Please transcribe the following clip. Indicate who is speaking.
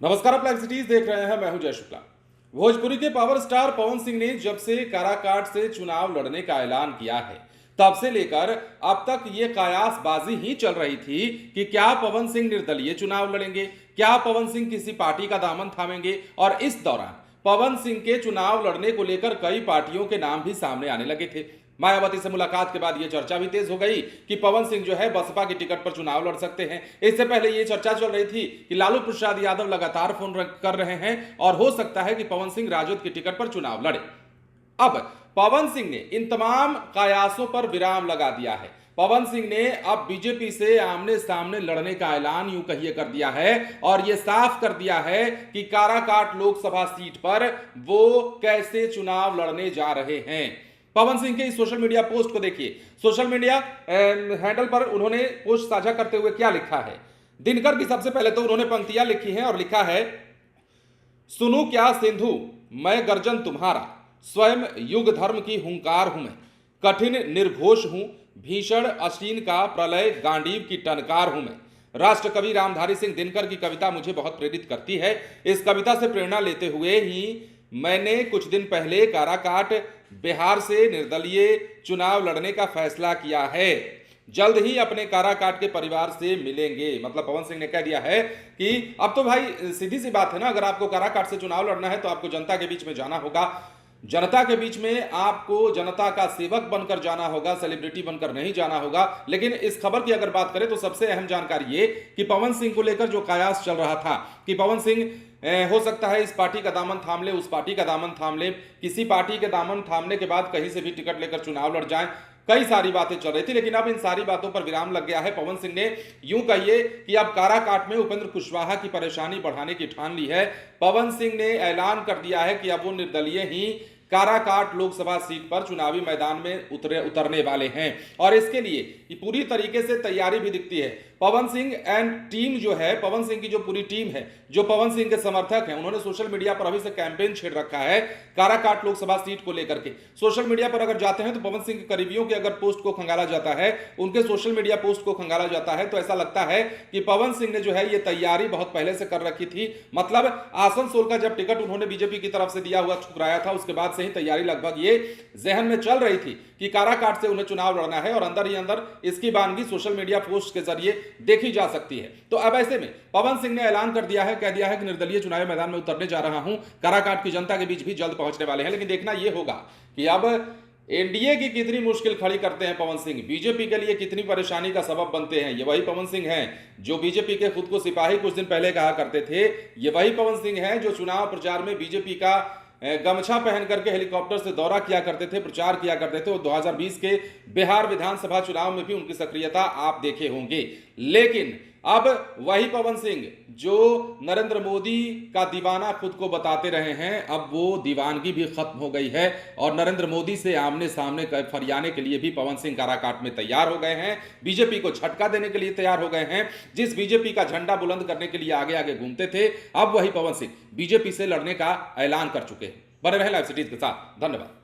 Speaker 1: नमस्कार, आप live cities देख रहे हैं। मैं हूं जय शुक्ला। भोजपुरी के पावर स्टार पवन सिंह ने जब से काराकाट से चुनाव लड़ने का ऐलान किया है, तब से लेकर अब तक ये कयासबाजी ही चल रही थी कि क्या पवन सिंह निर्दलीय चुनाव लड़ेंगे, क्या पवन सिंह किसी पार्टी का दामन थामेंगे। और इस दौरान पवन सिंह के चुनाव लड़ने को लेकर कई पार्टियों के नाम भी सामने आने लगे थे। मायावती से मुलाकात के बाद यह चर्चा भी तेज हो गई कि पवन सिंह जो है बसपा की टिकट पर चुनाव लड़ सकते हैं। इससे पहले यह चर्चा चल रही थी कि लालू प्रसाद यादव लगातार फोन कर रहे हैं और हो सकता है कि पवन सिंह राजद की टिकट पर चुनाव लड़े। अब पवन सिंह ने इन तमाम कयासों पर विराम लगा दिया है। पवन सिंह ने अब बीजेपी से आमने सामने लड़ने का ऐलान यूं कहिए कर दिया है और यह साफ कर दिया है कि काराकाट लोकसभा सीट पर वो कैसे चुनाव लड़ने जा रहे हैं। पवन सिंह के इस सोशल मीडिया पोस्ट को देखिए। सोशल मीडिया हैंडल पर उन्होंने पोस्ट साझा करते हुए क्या लिखा है। दिनकर की सबसे पहले तो उन्होंने पंक्तियां लिखी हैं और लिखा है, सुनू क्या सिंधु मैं गर्जन तुम्हारा, स्वयं युग धर्म की हुंकार हूं मैं, कठिन निर्घोष हूं, भीषण असीन का प्रलय गांडीव की टनकार हूं मैं। राष्ट्र कवि रामधारी सिंह दिनकर की कविता मुझे बहुत प्रेरित करती है। इस कविता से प्रेरणा लेते हुए ही मैंने कुछ दिन पहले काराकाट बिहार से निर्दलीय चुनाव लड़ने का फैसला किया है। जल्द ही अपने काराकाट के परिवार से मिलेंगे। मतलब पवन सिंह ने कह दिया है कि अब तो भाई सीधी सी बात है ना, अगर आपको काराकाट से चुनाव लड़ना है तो आपको जनता के बीच में जाना होगा। जनता के बीच में आपको जनता का सेवक बनकर जाना होगा, सेलिब्रिटी बनकर नहीं जाना होगा। लेकिन इस खबर की अगर बात करें तो सबसे अहम जानकारी ये कि पवन सिंह को लेकर जो कयास चल रहा था कि पवन सिंह हो सकता है इस पार्टी का दामन थाम ले, उस पार्टी का दामन थाम ले, किसी पार्टी के दामन थामने के बाद कहीं से भी टिकट लेकर चुनाव लड़ जाएं, कई सारी बातें चल रही थी। लेकिन अब इन सारी बातों पर विराम लग गया है। पवन सिंह ने यूं कहिए कि अब काराकाट में उपेंद्र कुशवाहा की परेशानी बढ़ाने की ठान ली है। पवन सिंह ने ऐलान कर दिया है कि अब वो निर्दलीय ही काराकाट लोकसभा सीट पर चुनावी मैदान में उतरने वाले हैं और इसके लिए पूरी तरीके से तैयारी भी दिखती है। पवन सिंह एंड टीम जो है, पवन सिंह की जो पूरी टीम है, जो पवन सिंह के समर्थक हैं, उन्होंने सोशल मीडिया पर अभी से कैंपेन छेड़ रखा है काराकाट लोकसभा सीट को लेकर के। सोशल मीडिया पर अगर जाते हैं तो पवन सिंह के करीबियों के अगर पोस्ट को खंगाला जाता है, उनके सोशल मीडिया पोस्ट को खंगाला जाता है, तो ऐसा लगता है कि पवन सिंह ने जो है ये तैयारी बहुत पहले से कर रखी थी। मतलब आसनसोल का जब टिकट उन्होंने बीजेपी की तरफ से दिया हुआ ठुकराया था, उसके बाद से ही तैयारी लगभग ये जहन में चल रही थी कि काराकाट से उन्हें चुनाव लड़ना है और अंदर ही अंदर इसकी बानगी सोशल मीडिया पोस्ट के जरिए देखी जा सकती है। तो अब ऐसे में पवन सिंह ने ऐलान कर दिया है, कह दिया है कि निर्दलीय चुनावी मैदान में उतरने जा रहा हूं, काराकाट की जनता के बीच भी जल्द पहुंचने वाले हैं। लेकिन देखना यह होगा कि अब एनडीए की कितनी मुश्किल खड़ी करते हैं पवन सिंह, बीजेपी के लिए कितनी परेशानी का सबब बनते हैं। ये वही पवन सिंह हैं जो बीजेपी के खुद को सिपाही कुछ दिन पहले कहा करते थे। ये वही पवन सिंह हैं जो चुनाव प्रचार में बीजेपी का गमछा पहन करके हेलीकॉप्टर से दौरा किया करते थे, प्रचार किया करते थे और 2020 के बिहार विधानसभा चुनाव में भी उनकी सक्रियता आप देखे होंगे। लेकिन अब वही पवन सिंह जो नरेंद्र मोदी का दीवाना खुद को बताते रहे हैं, अब वो दीवानगी भी खत्म हो गई है और नरेंद्र मोदी से आमने सामने फरियाने के लिए भी पवन सिंह काराकाट में तैयार हो गए हैं। बीजेपी को झटका देने के लिए तैयार हो गए हैं। जिस बीजेपी का झंडा बुलंद करने के लिए आगे आगे घूमते थे, अब वही पवन सिंह बीजेपी से लड़ने का ऐलान कर चुके हैं। बने रहे लाइव सिटीज के साथ। धन्यवाद।